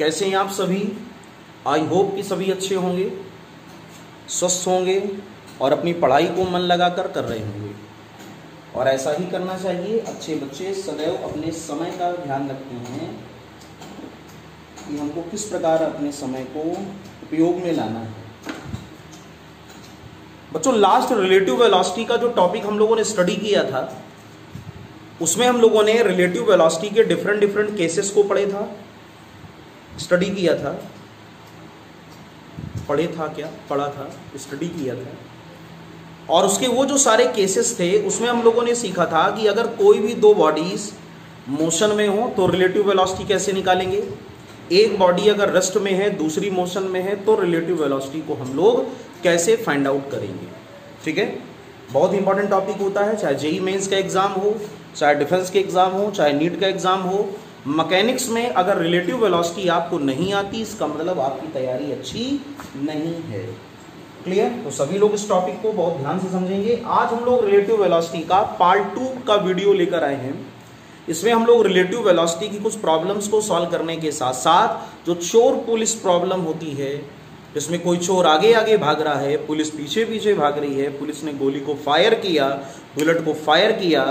कैसे हैं आप सभी? आई होप कि सभी अच्छे होंगे, स्वस्थ होंगे और अपनी पढ़ाई को मन लगाकर कर रहे होंगे। और ऐसा ही करना चाहिए। अच्छे बच्चे सदैव अपने समय का ध्यान रखते हैं कि हमको किस प्रकार अपने समय को उपयोग में लाना है। बच्चों, लास्ट रिलेटिव वेलोसिटी का जो टॉपिक हम लोगों ने स्टडी किया था, उसमें हम लोगों ने रिलेटिव वेलोसिटी के डिफरेंट केसेस को स्टडी किया था। स्टडी किया था। और उसके वो जो सारे केसेस थे उसमें हम लोगों ने सीखा था कि अगर कोई भी दो बॉडीज मोशन में हो तो रिलेटिव वेलोसिटी कैसे निकालेंगे। एक बॉडी अगर रेस्ट में है, दूसरी मोशन में है, तो रिलेटिव वेलोसिटी को हम लोग कैसे फाइंड आउट करेंगे। ठीक है, बहुत इंपॉर्टेंट टॉपिक होता है, चाहे जेईई मेंस का एग्जाम हो, चाहे डिफेंस के एग्जाम हो, चाहे नीट का एग्जाम हो। मैकेनिक्स में अगर रिलेटिव वेलोसिटी आपको नहीं आती, इसका मतलब आपकी तैयारी अच्छी नहीं है। क्लियर? तो सभी लोग इस टॉपिक को बहुत ध्यान से समझेंगे। आज हम लोग रिलेटिव वेलोसिटी का पार्ट 2 का वीडियो लेकर आए हैं। इसमें हम लोग रिलेटिव वेलोसिटी की कुछ प्रॉब्लम्स को सॉल्व करने के साथ साथ जो चोर पुलिस प्रॉब्लम होती है, जिसमें कोई चोर आगे आगे भाग रहा है, पुलिस पीछे पीछे भाग रही है, पुलिस ने गोली को फायर किया, बुलेट को फायर किया,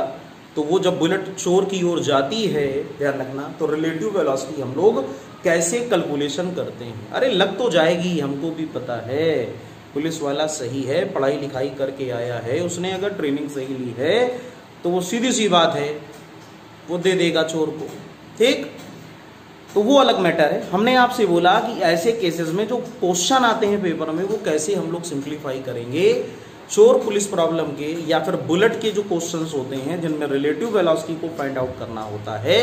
तो वो जब बुलेट चोर की ओर जाती है, ध्यान रखना, तो रिलेटिव वेलोसिटी हम लोग कैसे कैलकुलेशन करते हैं। अरे लग तो जाएगी, हमको भी पता है पुलिस वाला सही है, पढ़ाई लिखाई करके आया है, उसने अगर ट्रेनिंग सही ली है तो वो सीधी सी बात है, वो दे देगा चोर को। ठीक, तो वो अलग मैटर है। हमने आपसे बोला कि ऐसे केसेस में जो क्वेश्चन आते हैं पेपर में, वो कैसे हम लोग सिंप्लीफाई करेंगे। चोर पुलिस प्रॉब्लम के या फिर बुलेट के जो क्वेश्चंस होते हैं जिनमें रिलेटिव वेलोसिटी को फाइंड आउट करना होता है,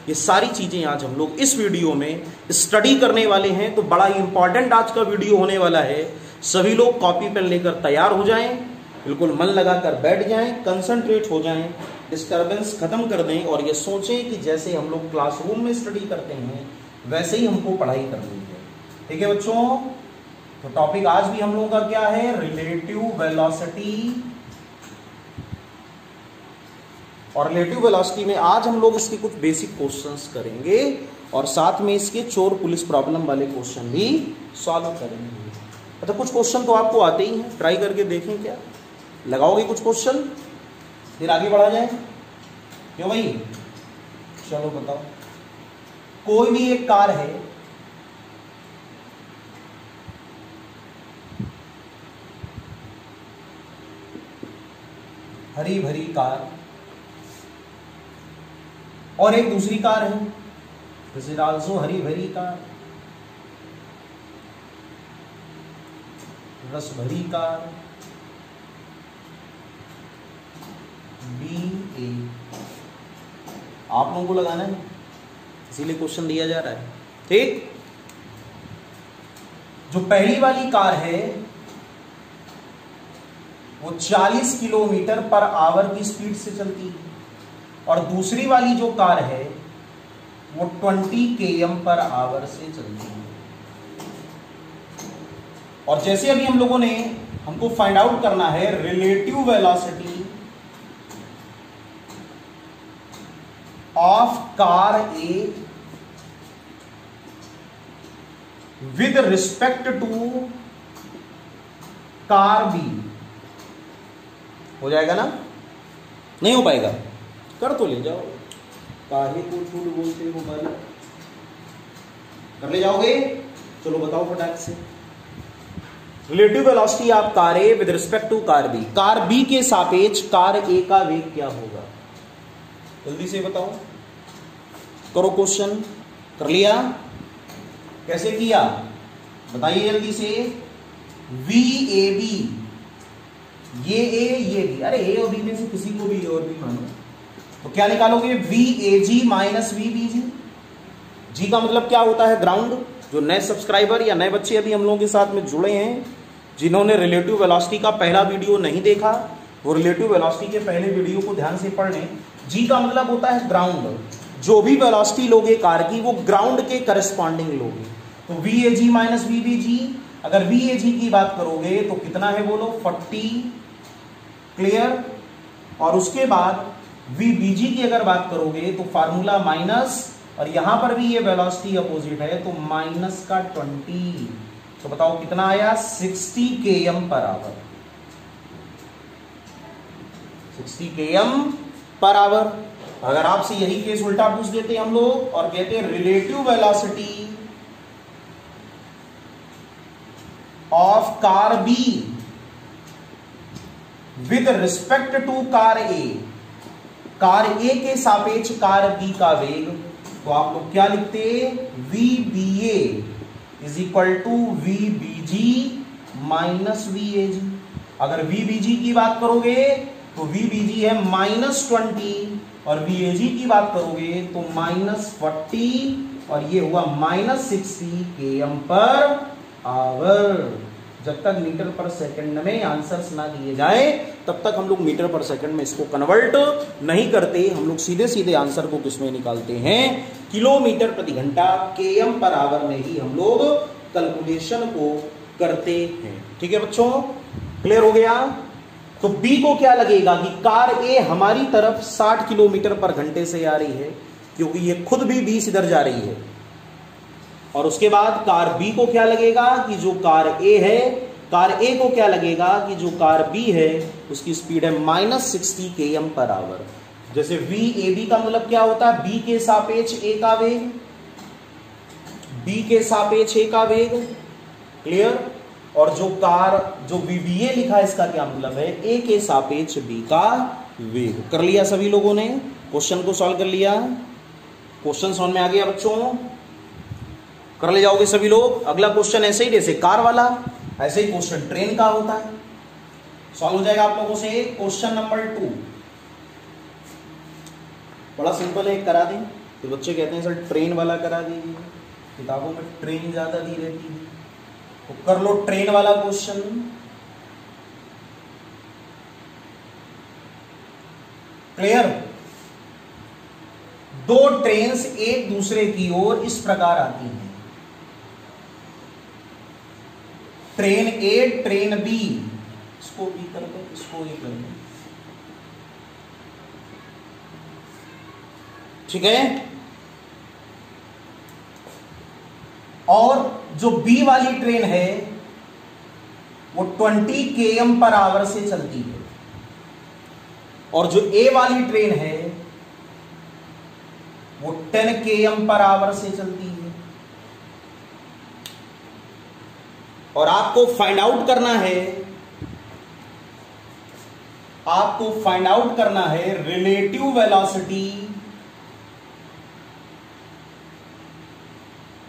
ये सारी चीजें आज हम लोग इस वीडियो में स्टडी करने वाले हैं। तो बड़ा इंपॉर्टेंट आज का वीडियो होने वाला है। सभी लोग कॉपी पेन लेकर तैयार हो जाएं, बिल्कुल मन लगाकर बैठ जाएं, कंसंट्रेट हो जाएं, डिस्टर्बेंस खत्म कर दें और ये सोचें कि जैसे हम लोग क्लासरूम में स्टडी करते हैं वैसे ही हमको पढ़ाई करनी है। ठीक है बच्चों, तो टॉपिक आज भी हम लोगों का क्या है? Relative velocity. और रिलेटिव वेलोसिटी में आज हम लोग इसके कुछ बेसिक क्वेश्चंस करेंगे और साथ में इसके चोर पुलिस प्रॉब्लम वाले क्वेश्चन भी सॉल्व करेंगे। अच्छा, कुछ क्वेश्चन तो आपको आते ही हैं, ट्राई करके देखें, क्या लगाओगे कुछ क्वेश्चन, फिर आगे बढ़ा जाए। क्यों भाई? चलो बताओ। कोई भी एक कार है, हरी भरी कार, और एक दूसरी कार है, दिस इज आल्सो हरी भरी कार, रस भरी कार, BA। आप लोगों को लगाना है, इसीलिए क्वेश्चन दिया जा रहा है। ठीक, जो पहली वाली कार है वो 40 किलोमीटर पर आवर की स्पीड से चलती है और दूसरी वाली जो कार है वो 20 km पर आवर से चलती है। और जैसे अभी हम लोगों ने, हमको फाइंड आउट करना है relative velocity of car A with respect to car B। हो जाएगा ना? नहीं हो पाएगा? कर तो ले जाओ, काहे को झूठ बोलते हो भाई, कर ले जाओगे? चलो बताओ फटाक से। Relative velocity of car A with respect to car B। Car B के सापेक्ष कार A का वेग क्या होगा? जल्दी से बताओ, करो क्वेश्चन। कर लिया? कैसे किया बताइए जल्दी से। VAB, ये A ये B, अरे A और B में से किसी को भी A और B मानो, तो क्या निकालोगे? VAG minus VBG। G का मतलब क्या होता है? ग्राउंड। जो नए सब्सक्राइबर या नए बच्चे अभी हम लोगों के साथ में जुड़े हैं, जिन्होंने रिलेटिव वेलोसिटी का पहला वीडियो नहीं देखा, वो रिलेटिव वेलोसिटी के पहले वीडियो को ध्यान से पढ़ लें। G का मतलब होता है ग्राउंड। जो भी वेलोसिटी लोगे कार की, वो ग्राउंड के करस्पॉन्डिंग लोगे। तो VAG माइनस VBG, अगर VAG की बात करोगे तो कितना है बोलो? 40। क्लियर? और उसके बाद VBG की अगर बात करोगे तो फार्मूला और यहां पर भी ये वेलोसिटी अपोजिट है, तो माइनस का 20, तो बताओ कितना आया, 60 km/h, 60 km/h। अगर आपसे यही केस उल्टा पूछ देते हम लोग और कहते हैं relative velocity of car B with respect to car A, car A के सापेक्ष कार बी का वेग, तो आप लोग क्या लिखते, VBA is equal to VBG minus VAG। अगर VBG की बात करोगे तो VBG है -20 और VAG की बात करोगे तो -40 और ये हुआ -60 km/h। जब तक मीटर पर सेकंड में आंसर्स ना दिए जाए तब तक हम लोग मीटर पर सेकंड में इसको कन्वर्ट नहीं करते, हम लोग सीधे सीधे आंसर को किसमें निकालते हैं, किलोमीटर प्रति घंटा km/h में ही हम लोग कैलकुलेशन को करते हैं। ठीक है बच्चों, क्लियर हो गया। तो B को क्या लगेगा कि कार A हमारी तरफ 60 किलोमीटर पर घंटे से आ रही है, क्योंकि ये खुद भी 20 इधर जा रही है। और उसके बाद कार B को क्या लगेगा कि जो कार A है, कार A को क्या लगेगा कि जो कार B है उसकी स्पीड है -60 km/h। जैसे VAB का मतलब क्या होता है, B के सापेक्ष A का वेग, B के सापेक्ष A का वेग, क्लियर। और जो VBA लिखा है इसका क्या मतलब है, A के सापेक्ष B का वेग। कर लिया सभी लोगों ने, क्वेश्चन को सॉल्व कर लिया, क्वेश्चन समझ में आ गया बच्चों, कर ले जाओगे सभी लोग। अगला क्वेश्चन ऐसे ही, जैसे कार वाला ऐसे ही क्वेश्चन ट्रेन का होता है, सॉल्व हो जाएगा आप लोगों से। क्वेश्चन नंबर 2 बड़ा सिंपल है, करा दें तो बच्चे कहते हैं सर ट्रेन वाला करा दीजिए, किताबों में ट्रेन ज्यादा दी रहती है, तो कर लो ट्रेन वाला क्वेश्चन। क्लियर। दो ट्रेन्स एक दूसरे की ओर इस प्रकार आती हैं, ट्रेन ए ट्रेन बी, इसको बी कर दो, इसको ए कर दो, ठीक है। और जो बी वाली ट्रेन है वो 20 km/h से चलती है, और जो ए वाली ट्रेन है वो 10 km/h से चलती है। और आपको फाइंड आउट करना है, relative velocity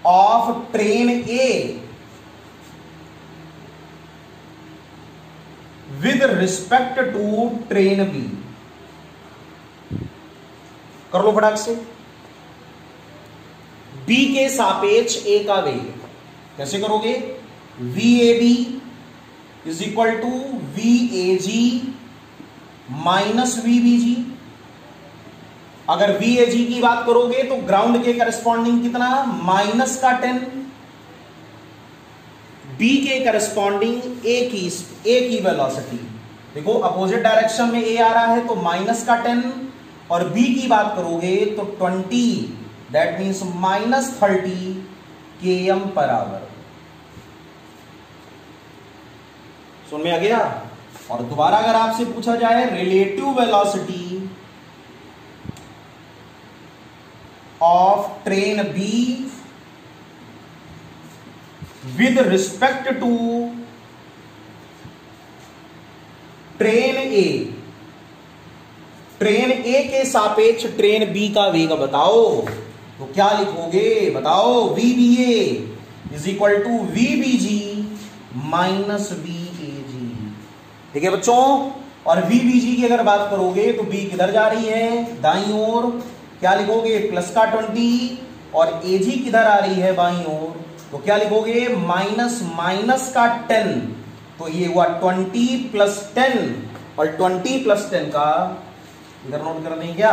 of train A with respect to train B. कर लो फटाक से। बी के सापेक्ष ए का वेग कैसे करोगे, VAB is equal to VAG minus VBG। अगर VAG की बात करोगे तो ग्राउंड के करस्पॉन्डिंग कितना, -10, B के करस्पॉन्डिंग A की वेलोसिटी, देखो अपोजिट डायरेक्शन में A आ रहा है तो -10, और B की बात करोगे तो 20, दैट मीन्स -30 km/h। सुन में आ गया। और दोबारा अगर आपसे पूछा जाए relative velocity of train B with respect to train A, train A के सापेक्ष ट्रेन बी का वेग बताओ, तो क्या लिखोगे बताओ, VBA is equal to VBG minus VAG। ठीक है बच्चों। और VBG की अगर बात करोगे तो B किधर जा रही है, दाईं ओर, क्या लिखोगे +20, और AG किधर आ रही है बाईं ओर, तो क्या लिखोगे -10, तो ये हुआ 20 + 10, और 20 + 10 का इधर नोट कर दें क्या,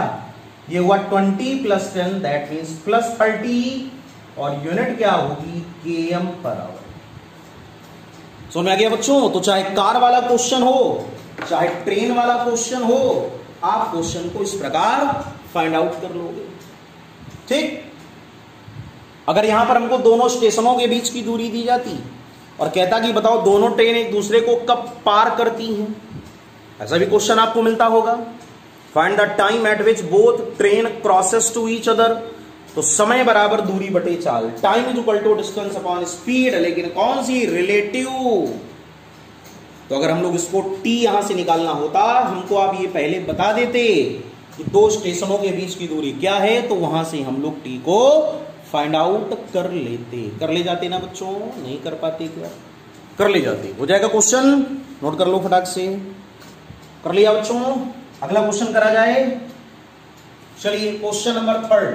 ये हुआ 20 + 10 दैट मीन्स +30, और यूनिट क्या होगी km/h। समझ में आ गया बच्चों। तो चाहे कार वाला क्वेश्चन हो चाहे ट्रेन वाला क्वेश्चन हो, आप क्वेश्चन को इस प्रकार फाइंड आउट कर लोगे। ठीक, अगर यहां पर हमको दोनों स्टेशनों के बीच की दूरी दी जाती और कहता कि बताओ दोनों ट्रेन एक दूसरे को कब पार करती हैं, ऐसा भी क्वेश्चन आपको मिलता होगा। Find the time at which both train crosses to each other, तो समय बराबर दूरी बटे चाल, time is equal to distance upon speed, लेकिन कौन सी, रिलेटिव। तो अगर हम लोग इसको टी यहां से निकालना होता, हमको आप ये पहले बता देते कि दो स्टेशनों के बीच की दूरी क्या है, तो वहां से हम लोग टी को फाइंड आउट कर ले जाते ना बच्चों, नहीं कर पाते क्या, कर ले जाते। हो जाएगा क्वेश्चन, नोट कर लो फटाक से, कर लिया बच्चों। अगला क्वेश्चन करा जाए, चलिए क्वेश्चन नंबर 3,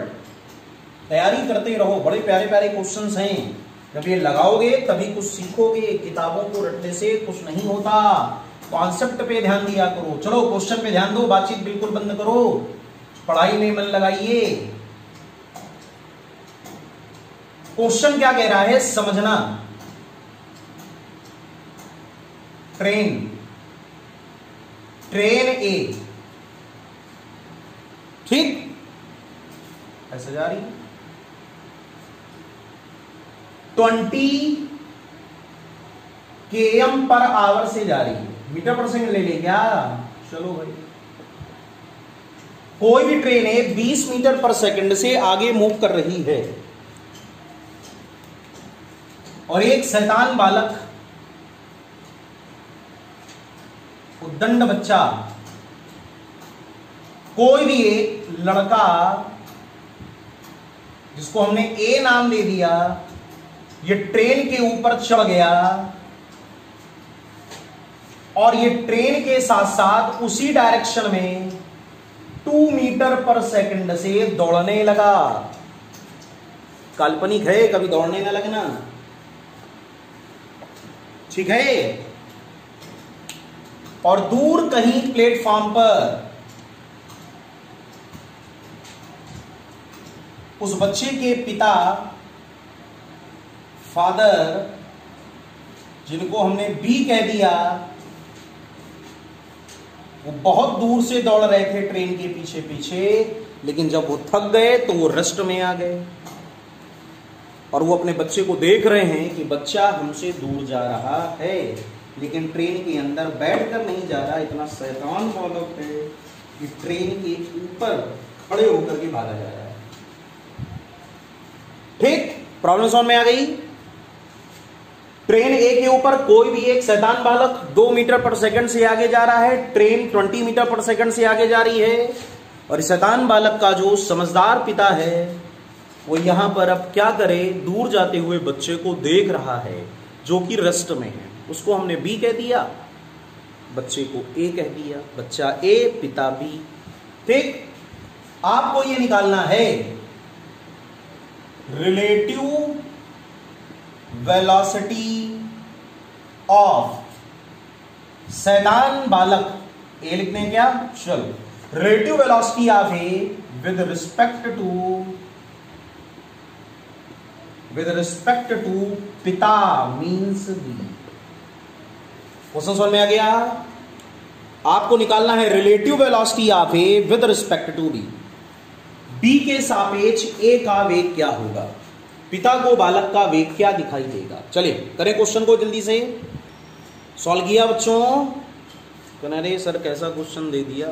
तैयारी करते रहो, बड़े प्यारे प्यारे क्वेश्चंस हैं, जब ये लगाओगे तभी कुछ सीखोगे, किताबों को रटने से कुछ नहीं होता, कॉन्सेप्ट पे ध्यान दिया करो। चलो क्वेश्चन पे ध्यान दो, बातचीत बिल्कुल बंद करो, पढ़ाई में मन लगाइए। क्वेश्चन क्या कह रहा है समझना, ट्रेन ए, ठीक, ऐसे जा रही 20 km/h से जा रही है, मीटर पर सेकंड ले क्या, चलो भाई। कोई भी ट्रेन है 20 मीटर पर सेकंड से आगे मूव कर रही है और एक शैतान बालक, उद्दंड बच्चा, कोई भी एक लड़का जिसको हमने ए नाम दे दिया, ये ट्रेन के ऊपर चढ़ गया और ये ट्रेन के साथ साथ उसी डायरेक्शन में 2 मीटर पर सेकंड से दौड़ने लगा। काल्पनिक है, कभी दौड़ने ना लगना, ठीक है। और दूर कहीं प्लेटफॉर्म पर उस बच्चे के पिता, फादर, जिनको हमने बी कह दिया, वो बहुत दूर से दौड़ रहे थे ट्रेन के पीछे पीछे, लेकिन जब वो थक गए तो वो रेस्ट में आ गए और वो अपने बच्चे को देख रहे हैं कि बच्चा हमसे दूर जा रहा है, लेकिन ट्रेन के अंदर बैठकर नहीं जा रहा, इतना शैतान बालक है कि ट्रेन के ऊपर खड़े होकर के भागा जा रहा है। ठीक, प्रॉब्लम समझ में आ गई। ट्रेन ए के ऊपर कोई भी एक शैतान बालक 2 मीटर पर सेकंड से आगे जा रहा है, ट्रेन 20 मीटर पर सेकंड से आगे जा रही है और शैतान बालक का जो समझदार पिता है वो यहां पर अब क्या करे, दूर जाते हुए बच्चे को देख रहा है जो कि रेस्ट में है, उसको हमने बी कह दिया, बच्चे को ए कह दिया, बच्चा ए पिता बी। ठीक, आपको ये निकालना है रिलेटिव वेलोसिटी ऑफ शैतान बालक, ए लिखते हैं क्या, चलो, relative velocity of A with respect to पिता मीन्स बी। क्वेश्चन समझ में आ गया। आपको निकालना है relative velocity of A with respect to B, B के सापेक्ष ए का वेग क्या होगा, पिता को बालक का वेग क्या दिखाई देगा। चलिए करें क्वेश्चन को जल्दी से, सॉल्व किया बच्चों। अरे सर कैसा क्वेश्चन दे दिया,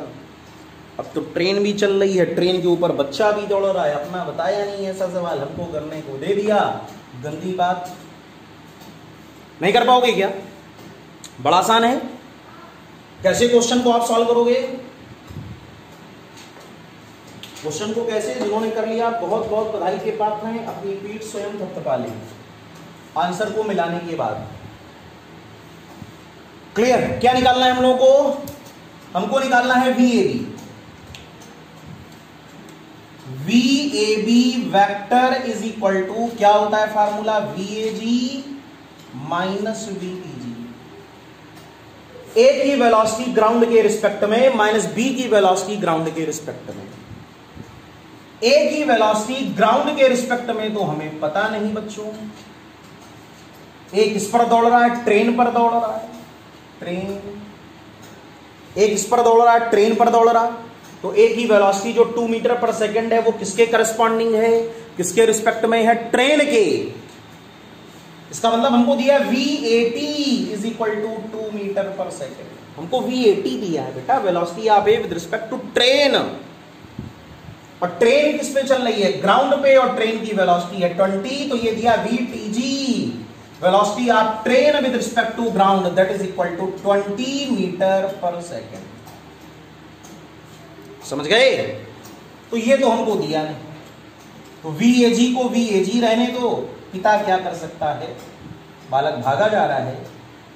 अब तो ट्रेन भी चल रही है, ट्रेन के ऊपर बच्चा भी दौड़ रहा है, अपना बताया नहीं ऐसा सवाल, हमको करने को दे दिया, गंदी बात। नहीं कर पाओगे क्या, बड़ा आसान है। कैसे क्वेश्चन को आप सॉल्व करोगे, क्वेश्चन को कैसे, जिन्होंने कर लिया बहुत बहुत बधाई के पात्र हैं, अपनी पीठ स्वयं थपथपा लें आंसर को मिलाने के बाद। क्लियर, क्या निकालना है हम लोगों को, हमको निकालना है VAB। VAB vector is equal to क्या होता है formula, VAG minus VBG। A की वेलोसिटी ग्राउंड के रिस्पेक्ट में माइनस बी की वेलोसिटी ग्राउंड के रिस्पेक्ट में। ए की वेलोसिटी ग्राउंड के रिस्पेक्ट में तो हमें पता नहीं बच्चों, एक इस पर दौड़ रहा है, ट्रेन पर दौड़ रहा है, ट्रेन, एक इस पर दौड़ रहा है, ट्रेन पर दौड़ रहा है, तो ए की वेलोसिटी जो 2 मीटर पर सेकंड है वो किसके करस्पॉन्डिंग है, किसके रिस्पेक्ट में है? ट्रेन के। इसका मतलब हमको दिया V80 is equal to 2 metre पर सेकेंड। हमको V80 दिया है बेटा, velocity of A with respect to train. और ट्रेन किस पे चल रही है? ग्राउंड पे। और ट्रेन की वेलोसिटी है 20, तो ये दिया VTG, velocity of train with respect to ground, that is equal to 20 metre पर सेकेंड। समझ गए? तो ये तो हमको दिया नहीं, तो VAG को VAG रहने दो। पिता क्या कर सकता है? बालक भागा जा रहा है,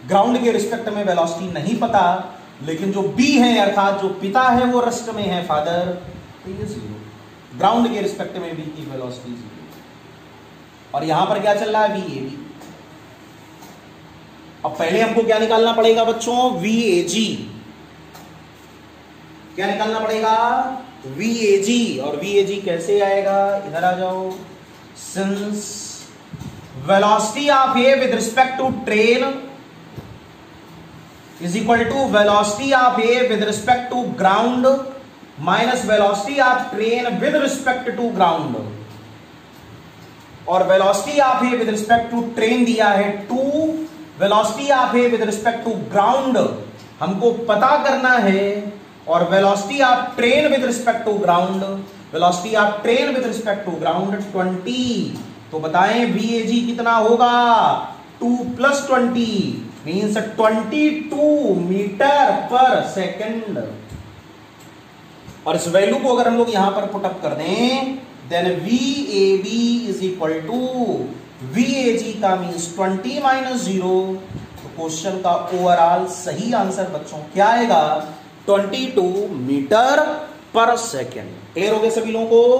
ग्राउंड के रिस्पेक्ट में वेलोसिटी नहीं पता, लेकिन जो B है अर्थात जो पिता है वो रेस्ट में है फादर, तो ये 0। ग्राउंड के रिस्पेक्ट में B की वेलोसिटी 0। और यहां पर क्या चल रहा है? VAB। अब पहले हमको क्या निकालना पड़ेगा बच्चों? VAG। क्या निकालना पड़ेगा? VAG। और VAG कैसे आएगा? इधर आ जाओ। Since velocity of A with respect to train is equal to velocity of A with respect to ground minus velocity of train with respect to ground. और velocity of A with respect to train दिया है 2, velocity of A with respect to ground हमको पता करना है, और velocity of train with respect to ground, velocity of train with respect to ground 20। तो बताएं VAG कितना होगा? 2 + 20 मीन्स 22 मीटर पर सेकेंड। और इस वैल्यू को अगर हम लोग यहां पर पुट अप कर दें, then VAB is equal to VAG का मीन्स 20 - 0। तो क्वेश्चन का ओवरऑल सही आंसर बच्चों क्या आएगा? 22 मीटर पर सेकेंड। क्लियर हो गया सभी लोगों को?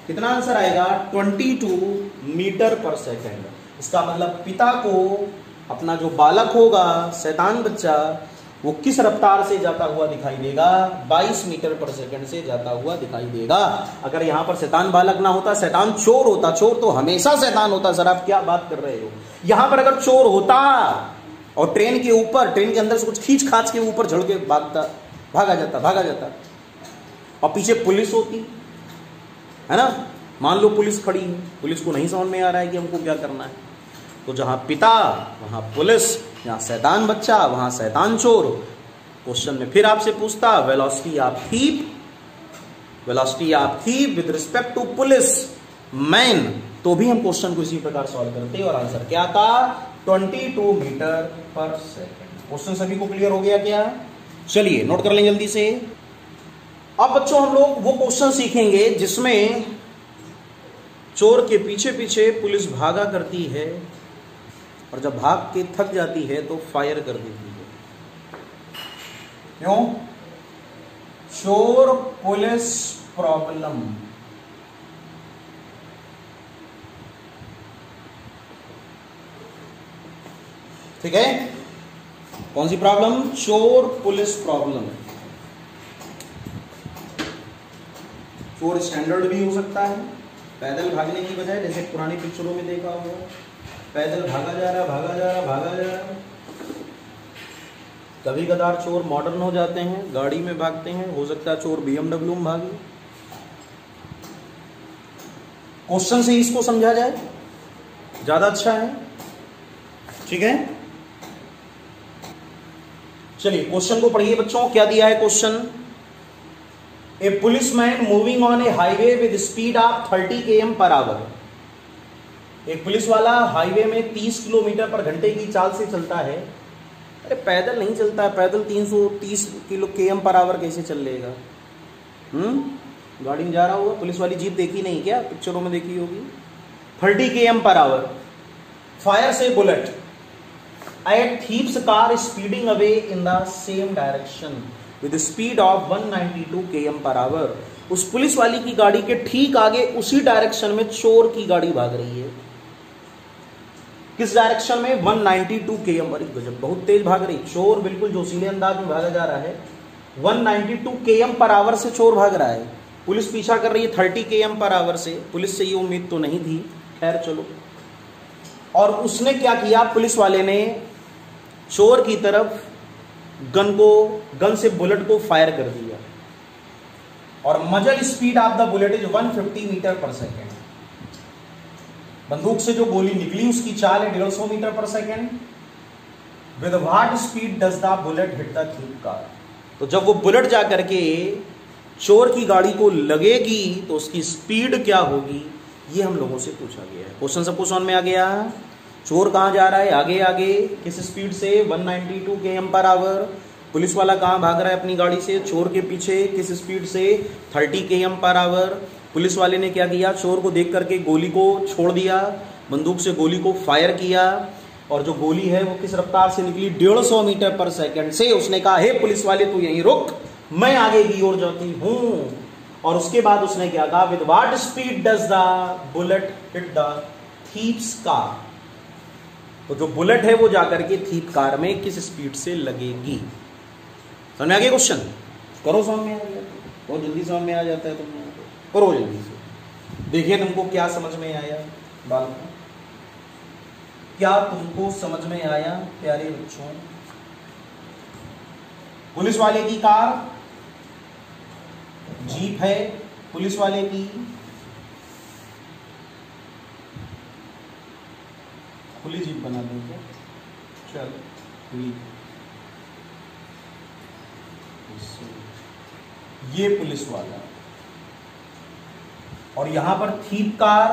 कितना आंसर आएगा? 22 मीटर पर सेकेंड। इसका मतलब पिता को अपना जो बालक होगा, शैतान बच्चा, वो किस रफ्तार से जाता हुआ दिखाई देगा? 22 मीटर पर सेकंड से जाता हुआ दिखाई देगा। अगर यहां पर शैतान बालक ना होता, शैतान चोर होता। चोर तो हमेशा शैतान होता। सर आप क्या बात कर रहे हो? यहां पर अगर चोर होता और ट्रेन के ऊपर, ट्रेन के अंदर से कुछ खींच खाच के ऊपर झड़ के भागा जाता, और पीछे पुलिस होती है ना। मान लो पुलिस खड़ी है, पुलिस को नहीं समझ में आ रहा है कि हमको क्या करना है, तो जहां पिता वहां पुलिस, जहां शैतान बच्चा वहां शैतान चोर। क्वेश्चन में फिर आपसे पूछता velocity of thief with respect to policeman, तो भी हम क्वेश्चन को इसी प्रकार सॉल्व करते और आंसर क्या था? 22 मीटर पर सेकेंड। क्वेश्चन सभी को क्लियर हो गया क्या? चलिए नोट कर लें जल्दी से। अब बच्चों हम लोग वो क्वेश्चन सीखेंगे जिसमें चोर के पीछे पीछे पुलिस भागा करती है, और जब भाग के थक जाती है तो फायर कर देती है। क्यों? चोर पुलिस प्रॉब्लम। ठीक है? कौन सी प्रॉब्लम? चोर पुलिस प्रॉब्लम। चोर स्टैंडर्ड भी हो सकता है, पैदल भागने की बजाय, जैसे पुरानी पिक्चरों में देखा होगा, पैदल भागा जा रहा। कभी कदार चोर मॉडर्न हो जाते हैं, गाड़ी में भागते हैं, हो सकता है चोर BMW में भागे। क्वेश्चन से इसको समझा जाए ज्यादा अच्छा है। ठीक है, चलिए क्वेश्चन को पढ़िए बच्चों। क्या दिया है question? A policeman moving on A highway with speed of 30 km/h। एक पुलिस वाला हाईवे में 30 किलोमीटर पर घंटे की चाल से चलता है। अरे पैदल नहीं चलता है, पैदल 330 km/h कैसे चल लेगा? गाड़ी में जा रहा होगा, पुलिस वाली जीप देखी नहीं क्या? पिक्चरों में देखी होगी। 30 km/h। फायर से bullet at thief's car speeding away in the same direction with speed of 192 km/h। उस पुलिस वाली की गाड़ी के ठीक आगे उसी डायरेक्शन में चोर की गाड़ी भाग रही है। किस डायरेक्शन में? 192 km। गजब, बहुत तेज भाग रही। चोर बिल्कुल जोशीले अंदाज में भागा जा रहा है। 192 km/h से चोर भाग रहा है। पुलिस पीछा कर रही है 30 km/h से। पुलिस से ये उम्मीद तो नहीं थी, खैर चलो। और उसने क्या किया? पुलिस वाले ने चोर की तरफ गन से बुलेट को फायर कर दिया, और muzzle speed of the bullet is 150 metre पर सेकेंड। बंदूक से जो गोली निकली उसकी चाल है 150 मीटर पर second. With what speed does the bullet hit the thief car. तो जब वो बुलेट जा करके चोर की गाड़ी को लगेगी तो उसकी स्पीड क्या होगी, ये हम लोगों से पूछा गया है। क्वेश्चन सबको समझ में आ गया। चोर कहां जा रहा है, आगे आगे किस स्पीड से, 192 km/h। पुलिस वाला कहां भाग रहा है अपनी गाड़ी से, चोर के पीछे किस स्पीड से, 30 km/h। पुलिस वाले ने क्या किया, चोर को देख करके गोली को छोड़ दिया, बंदूक से गोली को फायर किया, और जो गोली है वो किस रफ्तार से निकली, 150 मीटर पर सेकंड से। उसने कहा, हे पुलिस वाले तू यहीं रुक, मैं आगे की ओर जाती हूं। और उसके बाद उसने क्या कहा, with what speed does the bullet hit the thieves car. तो जो बुलेट है वो जाकर के थीफ कार में किस स्पीड से लगेगी। समझ में आ गया क्वेश्चन, करो समझ में आ गया, बहुत जल्दी समझ में आ जाता है, तुम करो जल्दी से। देखिए तुमको क्या समझ में आया बालकों, क्या तुमको समझ में आया प्यारे बच्चों। पुलिस वाले की कार जीप है, पुलिस वाले की खुली जीप बना देंगे, चल खुली। ये पुलिस वाला, और यहां पर थीफ कार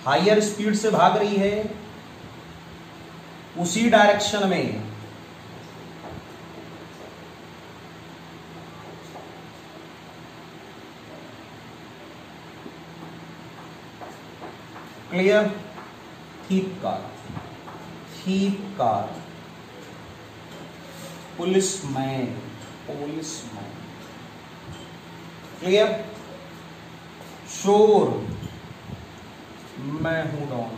हायर स्पीड से भाग रही है, उसी डायरेक्शन में clear. Thief car, policeman, clear. चोर, मैं हूं डॉन,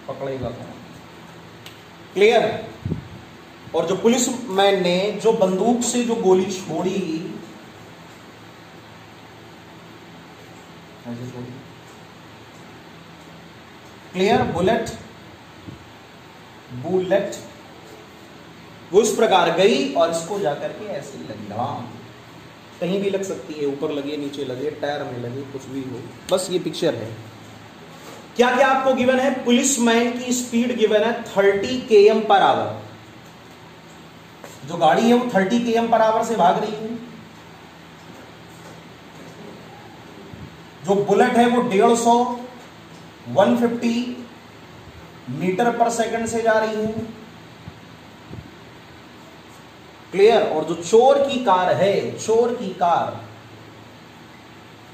पकड़ेगा कौन, क्लियर। और जो पुलिसमैन ने जो बंदूक से जो गोली छोड़ी, ऐसे छोड़ी, क्लियर। बुलेट वो इस प्रकार गई और इसको जाकर के ऐसे लगी, कहीं भी लग सकती है, ऊपर लगे, नीचे लगे, टायर में लगे, कुछ भी हो, बस ये पिक्चर है। क्या क्या आपको गिवन है, पुलिसमैन की स्पीड गिवन है 30 km/h। जो गाड़ी है वो 30 km/h से भाग रही है, जो बुलेट है वो 150 मीटर पर सेकंड से जा रही है, क्लियर। और जो चोर की कार है, चोर की कार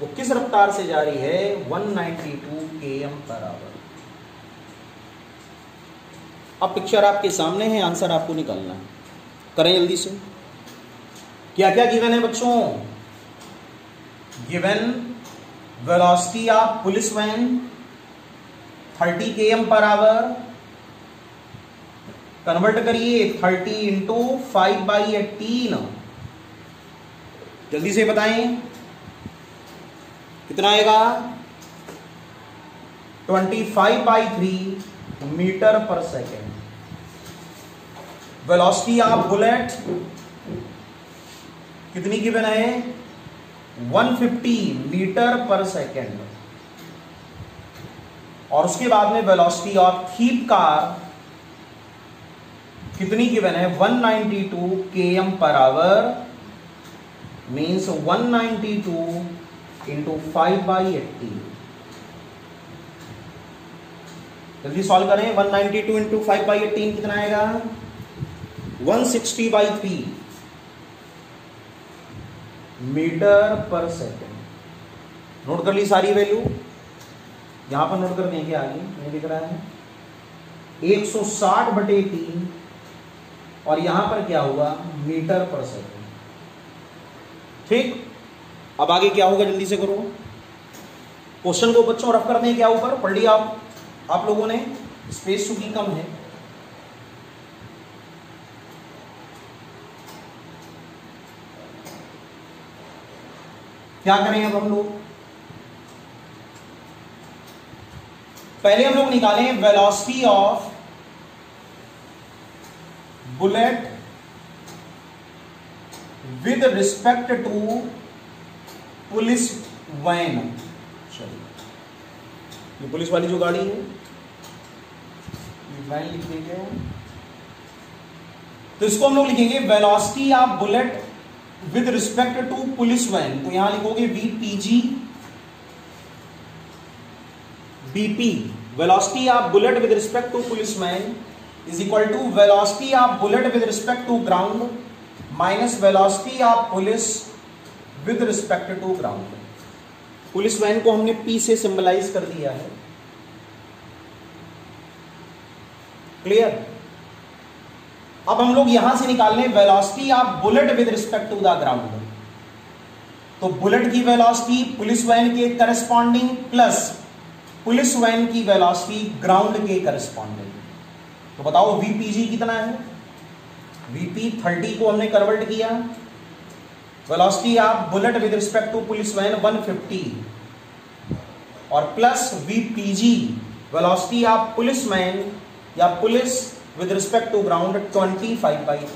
वो किस रफ्तार से जा रही है, 192 km/h। अब पिक्चर आपके सामने है, आंसर आपको निकालना है, करें जल्दी से। क्या क्या गिवन है बच्चों, given velocity of police van 30 km/h, convert करिए 30 इंटू 5/18, जल्दी से बताएं कितना आएगा, 25/3 मीटर पर सेकेंड। वेलोसिटी ऑफ बुलेट कितनी गिवन है, 150 मीटर पर सेकेंड। और उसके बाद में वेलोसिटी ऑफ थीफ कार कितनी गिवन है, 192 km/h, मीन्स 192 इंटू 5/18। जल्दी सॉल्व करें, 192 इंटू 5/18 कितना आएगा, 160/3 मीटर पर सेकेंड। नोट कर ली सारी वैल्यू, यहां पर नोट कर देंगे, आगे नहीं दिख रहा है, 160/3, और यहां पर क्या हुआ, मीटर पर सेकेंड, ठीक। अब आगे क्या होगा, जल्दी से करो, क्वेश्चन को बच्चों रफ कर दें, क्या ऊपर पढ़ लिया आप लोगों ने, स्पेस चूंकि कम है। क्या करें अब हम लोग, पहले हम लोग निकालें velocity of bullet with respect to police van. चलिए ये पुलिस वाली जो गाड़ी है, वैन लिख देंगे, तो इसको हम लोग लिखेंगे velocity of bullet with respect to police van. तो यहां लिखोगे VPG, BP velocity of bullet with respect to police van is equal to velocity of bullet with respect to ground minus velocity of police with respect to ground. Police van को हमने P से symbolize कर दिया है, clear. अब हम लोग यहां से निकालने velocity of bullet with respect to the ground. तो बुलेट की वेलोसिटी पुलिस वैन के करस्पॉन्डिंग प्लस पुलिस वैन की वेलोसिटी ग्राउंड के करस्पॉन्डिंग। तो बताओ वीपीजी कितना है? वीपी 30 को हमने कन्वर्ट किया, velocity of bullet with respect to police van 150 और plus VPG velocity of police van या police with respect to ground 25/3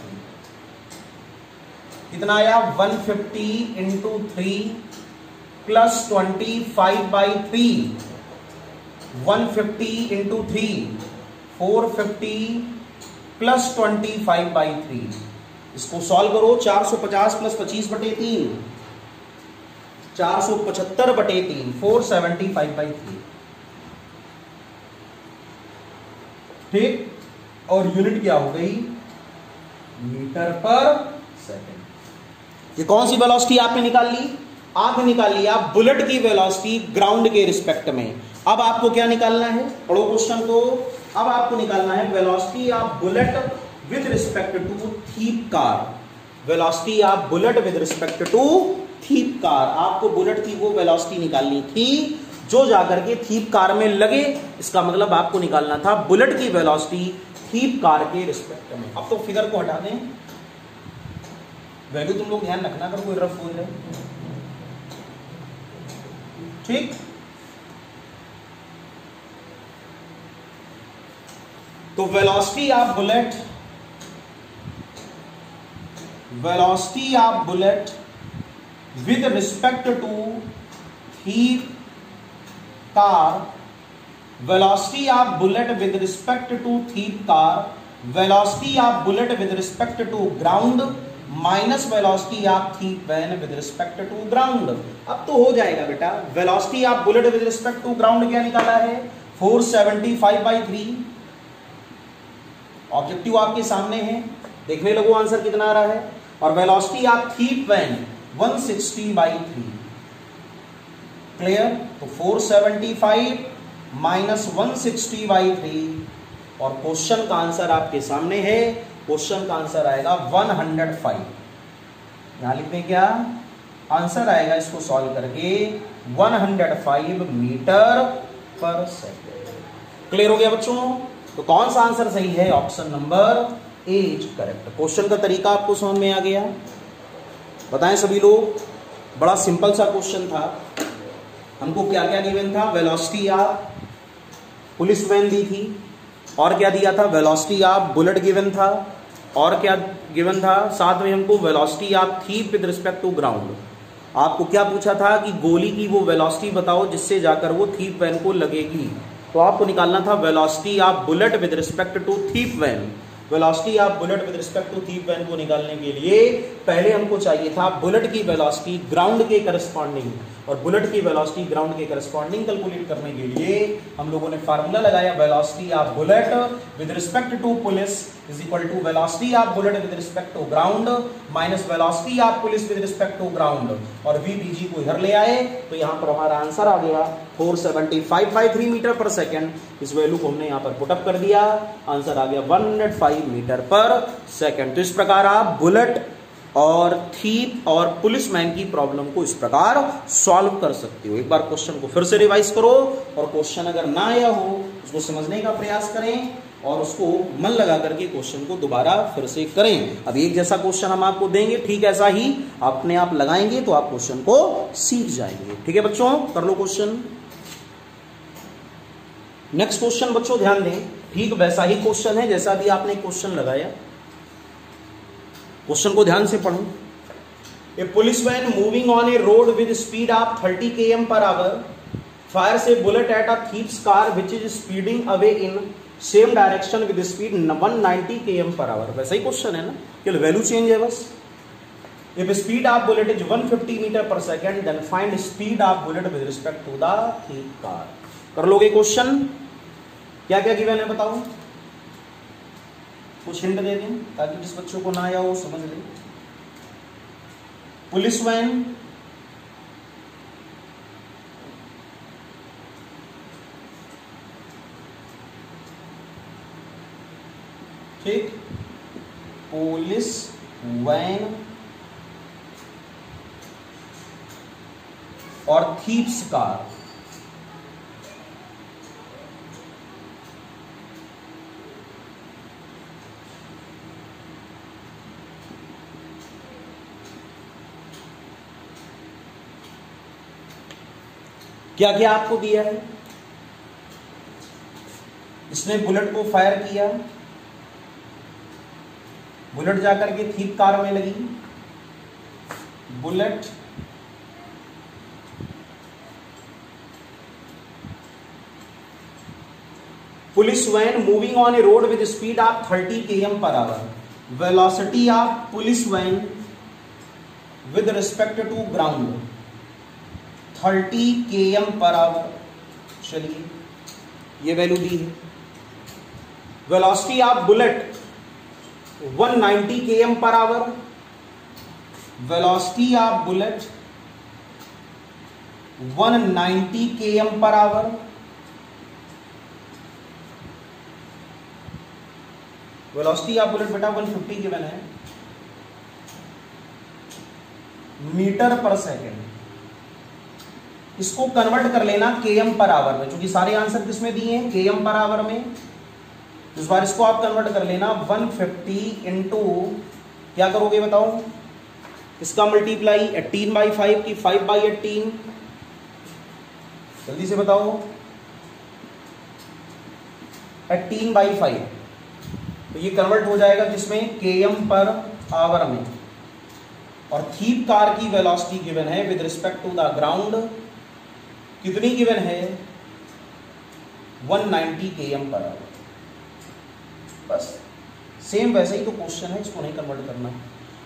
कितना आया? 150 इंटू 3 प्लस 25/3, 150 इंटू 3 450 प्लस 25/3। इसको सॉल्व करो, 450 प्लस 25/3 475/3 475/3, ठीक। और यूनिट क्या हो गई? मीटर पर सेकंड। ये कौन सी वेलोसिटी आपने निकाल ली? आपने निकाल लिया बुलेट की वेलोसिटी ग्राउंड के रिस्पेक्ट में। अब आपको क्या निकालना है? पढ़ो क्वेश्चन को। अब आपको निकालना है velocity of bullet with respect to thief car. Velocity of bullet with respect to thief car. आपको बुलेट की वो वेलोसिटी निकालनी थी जो जाकर के थीप कार में लगे। इसका मतलब आपको निकालना था बुलेट की वेलोसिटी थीप कार के रिस्पेक्ट में। अब तो फिगर को हटा दें, वैल्यू तुम लोग ध्यान रखना अगर कोई रफ हो जाए, ठीक। तो velocity of bullet with respect to thief car, velocity of bullet with respect to thief car, velocity of bullet with respect to ground minus velocity of thief van with respect to ground. अब तो हो जाएगा बेटा। Velocity of bullet with respect to ground क्या निकाला है? 475/3। Objective आपके सामने है, देखने लगो आंसर कितना आ रहा है। और velocity of thief van 160/3, clear. तो 475 माइनस 160/3 और क्वेश्चन का आंसर आपके सामने है। क्वेश्चन का आंसर आएगा 105। यहां लिखते हैं क्या आंसर आएगा इसको सॉल्व करके? 105 मीटर पर सेकेंड। क्लियर हो गया बच्चों? तो कौन सा आंसर सही है? Option number A is correct. Question का तरीका आपको समझ में आ गया? बताएं सभी लोग। बड़ा सिंपल सा क्वेश्चन था। हमको क्या क्या गिवन था? वेलोसिटी ऑफ पुलिस वैन दी थी, और क्या दिया था? वेलोसिटी ऑफ बुलेट गिवन था, और क्या गिवन था? साथ में हमको velocity of thief with respect to ground. आपको क्या पूछा था कि गोली की वो वेलोसिटी बताओ जिससे जाकर वो थीप वैन को लगेगी। तो आपको निकालना था velocity of bullet with respect to thief van. Velocity of bullet with respect to thief van को निकालने के लिए पहले हमको चाहिए था बुलेट की वेलोसिटी ग्राउंड के करस्पॉन्डिंग, और बुलेट की वेलोसिटी ग्राउंड के करस्पॉन्डिंग कैलकुलेट करने के लिए हम लोगों ने फार्मूला लगाया velocity of bullet with respect to police is equal to velocity of bullet with respect to ground minus velocity of police with respect to ground, और वीबीजी को इधर ले आए तो यहां पर हमारा आंसर आ गया 475/3 मीटर पर सेकंड। इस वैल्यू को हमने यहां पर पुटअप कर दिया, आंसर आ गया 105 मीटर पर सेकंड। तो इस प्रकार आप बुलेट और थीप और पुलिसमैन की प्रॉब्लम को इस प्रकार सॉल्व कर सकते हो। एक बार क्वेश्चन को फिर से रिवाइज करो, और क्वेश्चन अगर ना आया हो उसको समझने का प्रयास करें और उसको मन लगा करके क्वेश्चन को दोबारा फिर से करें। अब एक जैसा क्वेश्चन हम आपको देंगे, ठीक ऐसा ही अपने आप लगाएंगे तो आप क्वेश्चन को सीख जाएंगे। ठीक है बच्चों, कर लो क्वेश्चन। नेक्स्ट क्वेश्चन बच्चों ध्यान दें, ठीक वैसा ही क्वेश्चन है जैसा भी आपने क्वेश्चन लगाया। क्वेश्चन को ध्यान से पढ़ो। A police van moving on a road with speed of 30 km/h fires a bullet at a thief's car which is speeding away in same direction with speed 190 km/h। वैसा ही क्वेश्चन है ना, केवल value change है बस। If speed of bullet is 150 m/s, then find speed of bullet with respect to the thief car। कर लोगे question? क्या क्या गिवन है बताओ, कुछ हिंट दे दें ताकि जिस बच्चों को ना आया हो समझ ले। पुलिस वैन, ठीक, पुलिस वैन और थीप्स कार। क्या क्या आपको दिया है, इसने बुलेट को फायर किया, बुलेट जाकर के थीप कार में लगी, bullet police van moving on a road with speed of 30 km/h, velocity of police van with respect to ground 30 km/h। चलिए ये वैल्यू दी है। Velocity of bullet 190 km/h, velocity of bullet 190 km/h, velocity of bullet बेटा 150 given है, metre पर second. इसको convert कर लेना km/h में, क्योंकि सारे आंसर किसमें दिए हैं, km/h में। इस बार इसको आप कन्वर्ट कर लेना 150 इंटू क्या करोगे बताओ, इसका मल्टीप्लाई 18/5 की 5/18, जल्दी से बताओ 18/5, तो ये कन्वर्ट हो जाएगा किसमें, km/h में। और थीप कार की वेलोसिटी गिवन है with respect to the ground, कितनी गिवन है, 190 km/h। बस सेम वैसे ही तो क्वेश्चन है, इसको नहीं कन्वर्ट करना।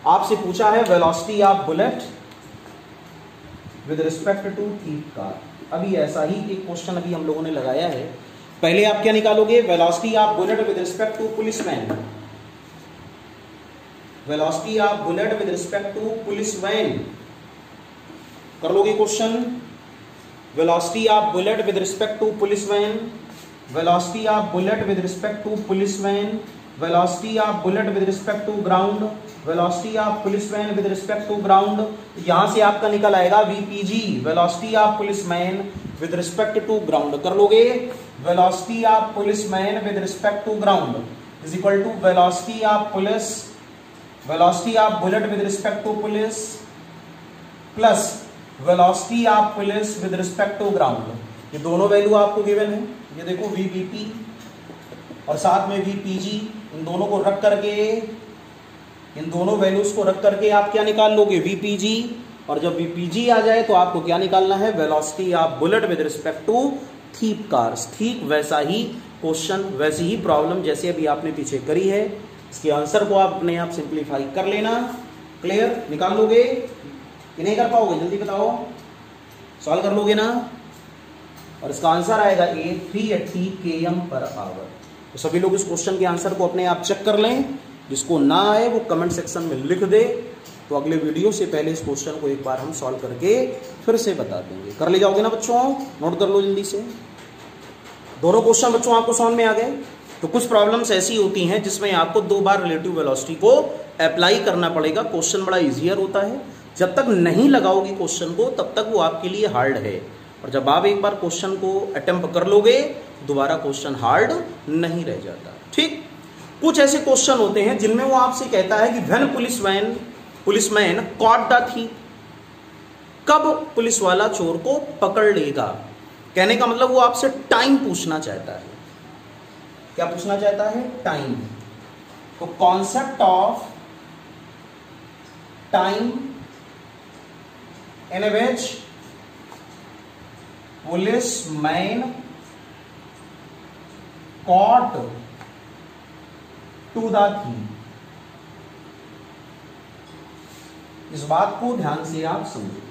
आपसे पूछा है velocity of bullet with respect to thief car. अभी ऐसा ही एक क्वेश्चन अभी हम लोगों ने लगाया है। पहले आप क्या निकालोगे, velocity of bullet with respect to police van, velocity of bullet with respect to police van, कर लोगे question. Velocity of bullet with respect to police van, velocity of bullet with respect to police van, velocity of bullet with respect to ground, velocity of police van with respect to ground. यहां से आपका निकल आएगा VPG, velocity of police van with respect to ground. कर लोगे, velocity of police van with respect to ground is equal to velocity of police, velocity of bullet with respect to police plus velocity of police with respect to ground. ये दोनों value आपको given है, ये देखो VVP और साथ में वीपीजी, इन दोनों को रख करके, इन दोनों वैल्यूज को रख करके आप क्या निकाल लोगे, वीपीजी। और जब वीपीजी आ जाए तो आपको क्या निकालना है, velocity of bullet with respect to thief cars. ठीक वैसा ही क्वेश्चन, वैसी ही प्रॉब्लम जैसे अभी आपने पीछे करी है, इसके आंसर को आप अपने आप सिंप्लीफाई कर लेना। क्लियर, निकाल लोगे कि नहीं कर पाओगे, जल्दी बताओ, सॉल्व कर लोगे ना। और इसका आंसर आएगा ए 380 km/h। तो सभी लोग इस क्वेश्चन के आंसर को अपने आप चेक कर लें, जिसको ना आए वो कमेंट सेक्शन में लिख दे, तो अगले वीडियो से पहले इस क्वेश्चन को एक बार हम सॉल्व करके फिर से बता देंगे। कर ले जाओगे ना बच्चों, नोट कर लो जल्दी से। दोनों क्वेश्चन बच्चों आपको समझ में आ गए। तो कुछ प्रॉब्लम्स ऐसी होती हैं जिसमें आपको 2 बार रिलेटिव वेलोसिटी को अप्लाई करना पड़ेगा। क्वेश्चन बड़ा इजियर होता है, जब तक नहीं लगाओगे क्वेश्चन को तब तक वो आपके लिए हार्ड है, और जब आप एक बार क्वेश्चन को अटेम्प्ट कर लोगे दोबारा क्वेश्चन हार्ड नहीं रह जाता। ठीक, कुछ ऐसे क्वेश्चन होते हैं जिनमें वो आपसे कहता है कि when policeman caught the thief, कब पुलिस वाला चोर को पकड़ लेगा। कहने का मतलब वो आपसे टाइम पूछना चाहता है। क्या पूछना चाहता है, टाइम। तो concept of time in which policeman caught to the thief. इस बात को ध्यान से आप समझिए।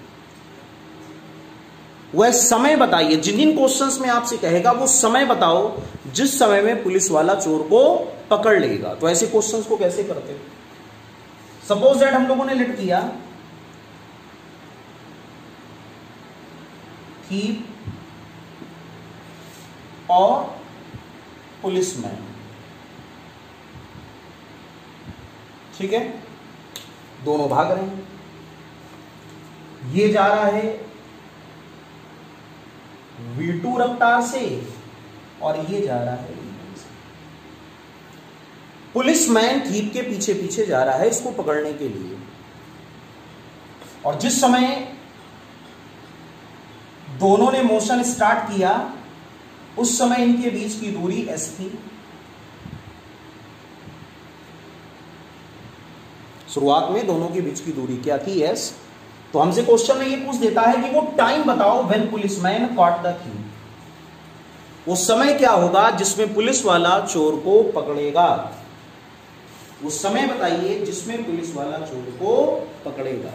वह समय बताइए, जिन जिन क्वेश्चंस में आपसे कहेगा वो समय बताओ जिस समय में पुलिस वाला चोर को पकड़ लेगा। तो ऐसे क्वेश्चंस को कैसे करते हैं? सपोज दैट हम लोगों ने लिट किया थीफ और पुलिसमैन, ठीक है, दोनों भाग रहे हैं। ये जा रहा है V2 रफ्तार से और ये जा रहा है V1 से। पुलिसमैन थीफ के पीछे पीछे जा रहा है इसको पकड़ने के लिए, और जिस समय दोनों ने मोशन स्टार्ट किया उस समय इनके बीच की दूरी s थी। शुरुआत में दोनों के बीच की दूरी क्या थी? s। तो हमसे क्वेश्चन में ये पूछ देता है कि वो टाइम बताओ when policeman caught the thief. वो समय क्या होगा जिसमें पुलिस वाला चोर को पकड़ेगा? वो समय बताइए जिसमें पुलिस वाला चोर को पकड़ेगा।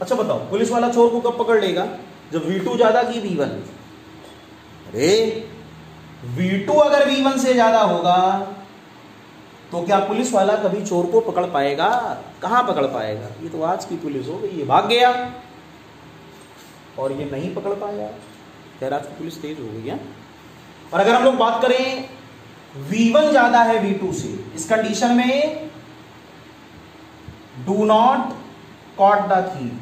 अच्छा बताओ, पुलिस वाला चोर को कब पकड़ लेगा? जब V2 ज्यादा की V1। अरे V2 अगर V1 से ज्यादा होगा तो क्या पुलिस वाला कभी चोर को पकड़ पाएगा? कहां पकड़ पाएगा? ये तो आज की पुलिस हो गई, ये भाग गया और ये नहीं पकड़ पाया। खैर आज की पुलिस तेज हो गई है। और अगर हम लोग बात करें V1 ज्यादा है V2 से, इस कंडीशन में do not caught the thief,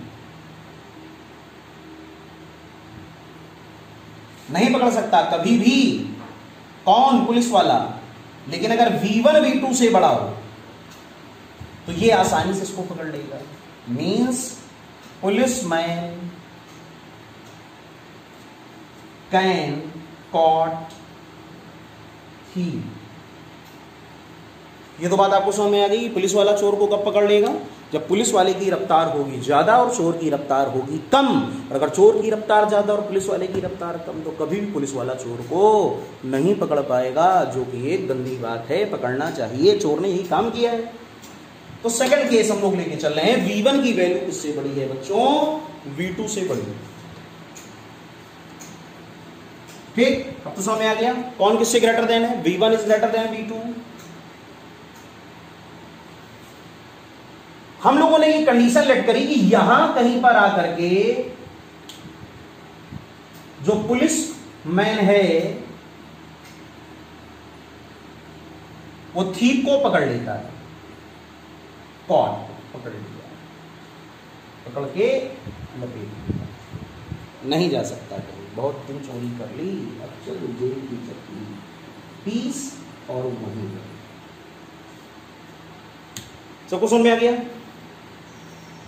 नहीं पकड़ सकता कभी भी। कौन? पुलिस वाला। लेकिन अगर V1 V2 से बड़ा हो तो ये आसानी से इसको पकड़ लेगा। Means policeman can caught thief. ये तो बात आपको समझ में आ गई। पुलिस वाला चोर को कब पकड़ लेगा? जब पुलिस वाले की रफ्तार होगी ज्यादा और चोर की रफ्तार होगी कम। और अगर चोर की रफ्तार ज्यादा और पुलिस वाले की रफ्तार कम तो कभी भी पुलिस वाला चोर को नहीं पकड़ पाएगा, जो कि एक गंदी बात है। पकड़ना चाहिए, चोर ने ही काम किया है। तो सेकंड केस हम लोग लेके चल रहे हैं। V1 की वैल्यू किससे बड़ी है बच्चों? V2 से बड़ी। ठीक, अब तो समझ में आ गया कौन किससे ग्रेटर देन है। V1 is greater than V2। हम लोगों ने ये कंडीशन लेट करी कि यहां कहीं पर आकर के जो पुलिस मैन है वो थीफ को पकड़ लेता है। कौन? पकड़ लिया, पकड़ के लपेट लिया, नहीं जा सकता कहीं। बहुत दिन चोरी कर ली, अब चलो जेल की चक्की, पीस और वहीं। सबको समझ में आ गया?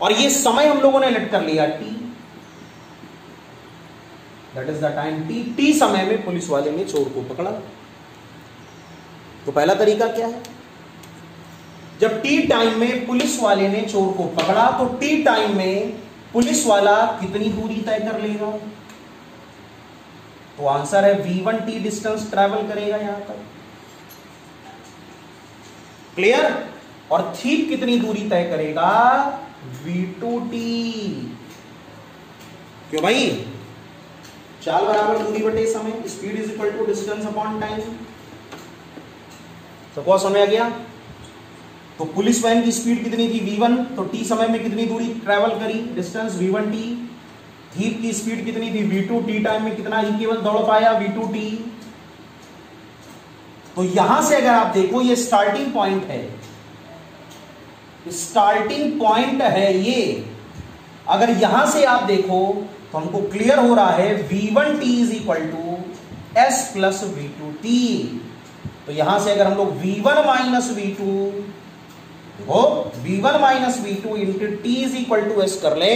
और ये समय हम लोगों ने लेट कर लिया T, that is the time T। T समय में पुलिस वाले ने चोर को पकड़ा। तो पहला तरीका क्या है? जब T टाइम में पुलिस वाले ने चोर को पकड़ा तो T टाइम में पुलिस वाला कितनी दूरी तय कर लेगा? तो आंसर है V1T डिस्टेंस ट्रैवल करेगा यहां तक। क्लियर? और थीफ कितनी दूरी तय करेगा? V2T। क्यों भाई? चाल बराबर दूरी बटे समय, speed is equal to distance upon time. सबको समझ आ गया? तो पुलिस वैन की स्पीड कितनी थी? V1। तो T समय में कितनी दूरी ट्रैवल करी? Distance V1T। थीफ की स्पीड कितनी थी? V2। T टाइम में कितना ही केवल दौड़ पाया? V2T। तो यहां से अगर आप देखो ये स्टार्टिंग पॉइंट है, स्टार्टिंग पॉइंट है ये। अगर यहां से आप देखो तो हमको क्लियर हो रहा है V1T is equal to S plus V2T। तो यहां से अगर हम लोग V1 माइनस V2 देखो V1 minus V2 into T is equal to S कर ले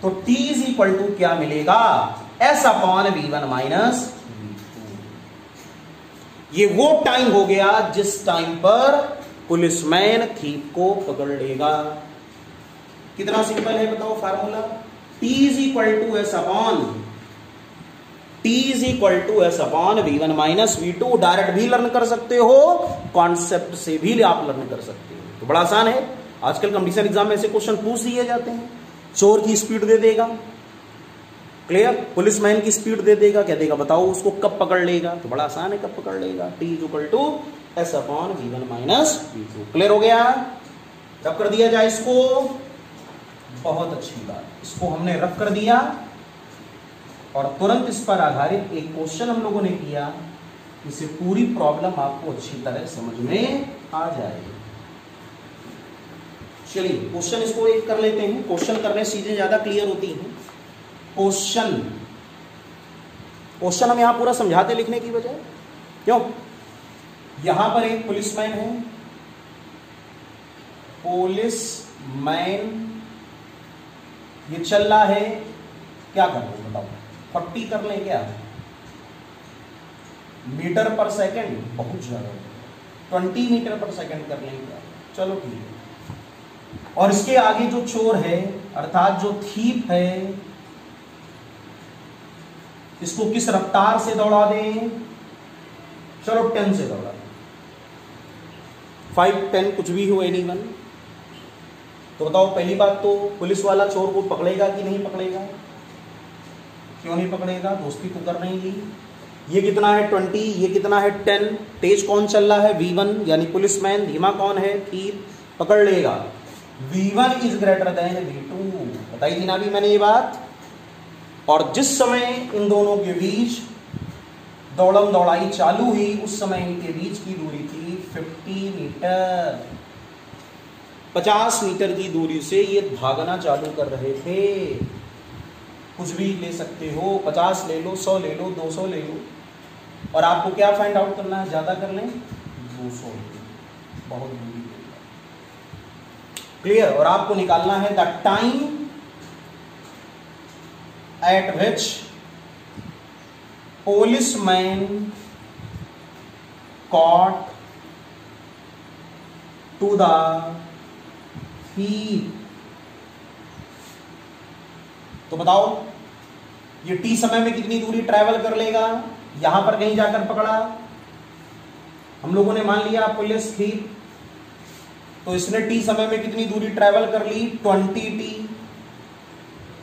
तो T इज इक्वल टू क्या मिलेगा? S upon V1 minus V2। ये वो टाइम हो गया जिस टाइम पर पुलिसमैन थीफ को पकड़ लेगा। कितना सिंपल है बताओ formula? T is equal to S upon T is equal to S upon V1 minus V2। Direct भी लर्न कर सकते हो, कॉन्सेप्ट से भी आप लर्न कर सकते हो। तो बड़ा आसान है, आजकल कंपटीशन एग्जाम में ऐसे क्वेश्चन पूछ दिए जाते हैं। चोर की स्पीड दे देगा, क्लियर, पुलिसमैन की स्पीड दे देगा, क्या देगा बताओ, उसको कब पकड़ लेगा, तो बड़ा आसान है कब पकड़ लेगा। T is equal to S upon V1 minus V2। Clear हो गया, रब कर दिया जाए इसको, बहुत अच्छी बात, इसको हमने रब कर दिया और तुरंत इस पर आधारित एक क्वेश्चन हम लोगों ने किया, इससे पूरी प्रॉब्लम आपको अच्छी तरह समझ में आ जाएगी। चलिए क्वेश्चन इसको एक कर लेते हैं, क्वेश्चन करने से चीजें ज्यादा क्लियर होती हैं। क्वेश्चन हम यहां पूरा समझाते लिखने की बजाय, क्यों, यहां पर एक पुलिसमैन है, पुलिसमैन ये चल रहा है, क्या कर रहे बताओ, 40 कर लें क्या, मीटर पर सेकंड, बहुत ज्यादा, 20 मीटर पर सेकंड कर लें क्या, चलो ठीक है। और इसके आगे जो चोर है अर्थात जो थीप है, इसको किस रफ्तार से दौड़ा दें, चलो 10 से दौड़ा दें, 5, 10 कुछ भी हो, एनीवन। तो बताओ पहली बात तो पुलिस वाला चोर को पकड़ेगा कि नहीं पकड़ेगा, क्यों नहीं पकड़ेगा, दोस्ती तो कर नहीं ली। ये कितना है 20, ये कितना है 10, तेज कौन चल रहा है V1 यानी पुलिसमैन, धीमा कौन है थीप, पकड़ लेगा। V1 is greater than V2, बताई थी ना अभी मैंने ये बात। और जिस समय इन दोनों के बीच दौड़म दौड़ाई चालू हुई, उस समय इनके बीच की दूरी थी 50 मीटर, 50 मीटर की दूरी से ये भागना चालू कर रहे थे। कुछ भी ले सकते हो, 50 ले लो, 100 ले लो, 200 ले लो, और आपको क्या फाइंड आउट करना है, ज्यादा कर लें 200, बहुत दूरी, क्लियर। और आपको निकालना है the time at which policeman caught to the thief। तो बताओ ये टी समय में कितनी दूरी ट्रैवल कर लेगा, यहां पर कहीं जाकर पकड़ा, हम लोगों ने मान लिया पुलिस थीप, तो इसने टी समय में कितनी दूरी ट्रैवल कर ली, 20t,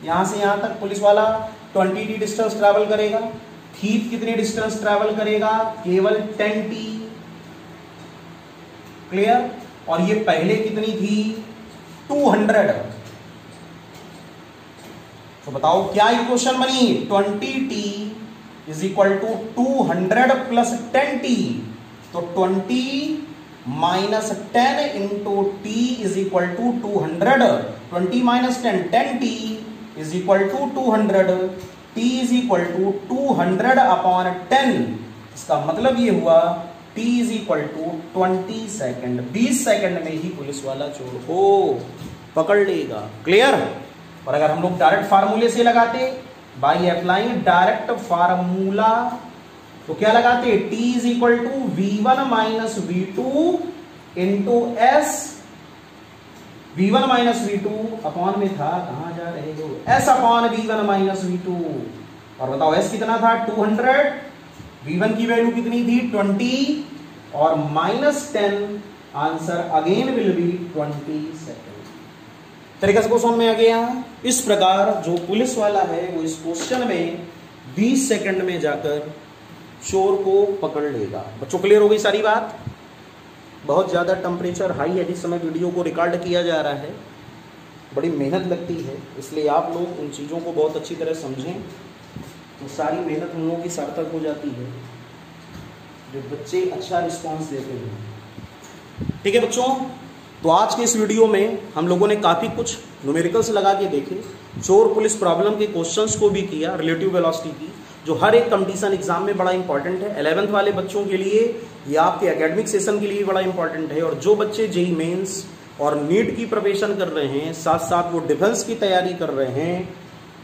यहां से यहां तक पुलिस वाला 20t डिस्टेंस ट्रैवल करेगा, थीप कितनी डिस्टेंस ट्रैवल करेगा, केवल 10t, क्लियर। और ये पहले कितनी थी 200, तो बताओ क्या इक्वेशन बनी, 20t is equal to 200 plus 10t, तो 20 minus 10 into T is equal to 200, 20 minus 10, 10t is equal to 200, t is equal to 200 upon 10। इसका मतलब ये हुआ t is equal to 20 second, 20 second में ही पुलिस वाला चोर को पकड़ लेगा, क्लियर। और अगर हम लोग डायरेक्ट फार्मूले से लगाते, बाई अप्लाइंग डायरेक्ट फार्मूला, तो क्या लगाते, t is equal to V1 minus V2 into S, V1 minus V2 upon में था, कहां जा रहे हो, S upon V1 minus V2। और बताओ S कितना था 200, V1 की वैल्यू कितनी थी 20, और minus 10, answer again will be 20 second. तरीका से क्वेश्चन में आ गया। इस प्रकार जो पुलिस वाला है वो इस क्वेश्चन में 20 सेकंड में जाकर चोर को पकड़ लेगा। बच्चों क्लियर हो गई सारी बात। बहुत ज़्यादा टेम्परेचर हाई है जिस समय वीडियो को रिकॉर्ड किया जा रहा है, बड़ी मेहनत लगती है, इसलिए आप लोग उन चीज़ों को बहुत अच्छी तरह समझें तो सारी मेहनत हम लोगों की सार्थक हो जाती है, जो बच्चे अच्छा रिस्पॉन्स देते हैं। ठीक है बच्चों, तो आज के इस वीडियो में हम लोगों ने काफ़ी कुछ न्यूमेरिकल्स लगा के देखे, चोर पुलिस प्रॉब्लम के क्वेश्चंस को भी किया, रिलेटिव वेलोसिटी की, जो हर एक कंपटीशन एग्जाम में बड़ा इंपॉर्टेंट है। 11th वाले बच्चों के लिए या आपके एकेडमिक सेशन के लिए बड़ा इंपॉर्टेंट है। और जो बच्चे जेईई मेंस और नीट की प्रिपरेशन कर रहे हैं, साथ साथ वो डिफेंस की तैयारी कर रहे हैं,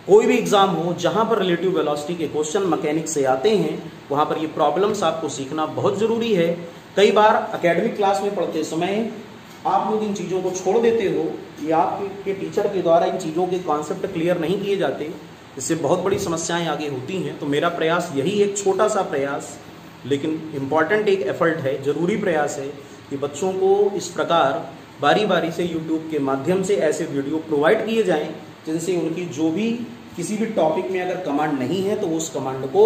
कोई भी एग्जाम हो जहां पर रिलेटिव वेलोसिटी के क्वेश्चन मैकेनिक्स से आते हैं, वहां पर ये प्रॉब्लम्स आपको सीखना बहुत जरूरी है। कई बार एकेडमिक क्लास में पढ़ते समय आप लोग इन चीज़ों को छोड़ देते हो या आपके टीचर के द्वारा इन चीज़ों के कॉन्सेप्ट क्लियर नहीं किए जाते, इससे बहुत बड़ी समस्याएं आगे होती हैं। तो मेरा प्रयास यही, एक छोटा सा प्रयास लेकिन इम्पॉर्टेंट एक एफर्ट है, जरूरी प्रयास है कि बच्चों को इस प्रकार बारी बारी से यूट्यूब के माध्यम से ऐसे वीडियो प्रोवाइड किए जाएं जिनसे उनकी जो भी किसी भी टॉपिक में अगर कमांड नहीं है तो वो उस कमांड को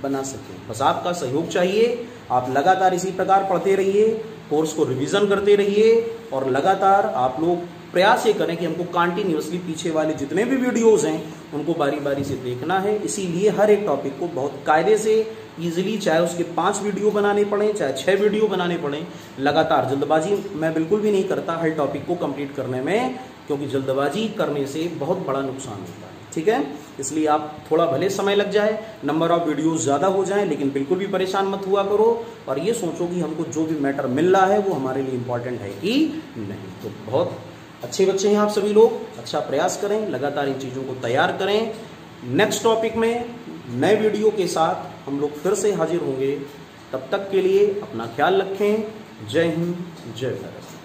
बना सकें। बस आपका सहयोग चाहिए। आप लगातार इसी प्रकार पढ़ते रहिए, कोर्स को रिवीजन करते रहिए और लगातार आप लोग प्रयास ये करें कि हमको कंटिन्यूअसली पीछे वाले जितने भी वीडियोस हैं उनको बारी बारी से देखना है। इसीलिए हर एक टॉपिक को बहुत कायदे से इजीली, चाहे उसके 5 वीडियो बनाने पड़े चाहे 6 वीडियो बनाने पड़े, लगातार जल्दबाजी मैं बिल्कुल भी नहीं करता हर टॉपिक को कंप्लीट करने में, क्योंकि जल्दबाजी करने से बहुत बड़ा नुकसान होता है। ठीक है, इसलिए आप थोड़ा भले समय लग जाए, नंबर ऑफ वीडियोस ज़्यादा हो जाए, लेकिन बिल्कुल भी परेशान मत हुआ करो और ये सोचो कि हमको जो भी मैटर मिल रहा है वो हमारे लिए इम्पोर्टेंट है कि नहीं। तो बहुत अच्छे बच्चे हैं आप सभी लोग, अच्छा प्रयास करें, लगातार इन चीज़ों को तैयार करें। नेक्स्ट टॉपिक में नए वीडियो के साथ हम लोग फिर से हाजिर होंगे। तब तक के लिए अपना ख्याल रखें। जय हिंद, जय भारत।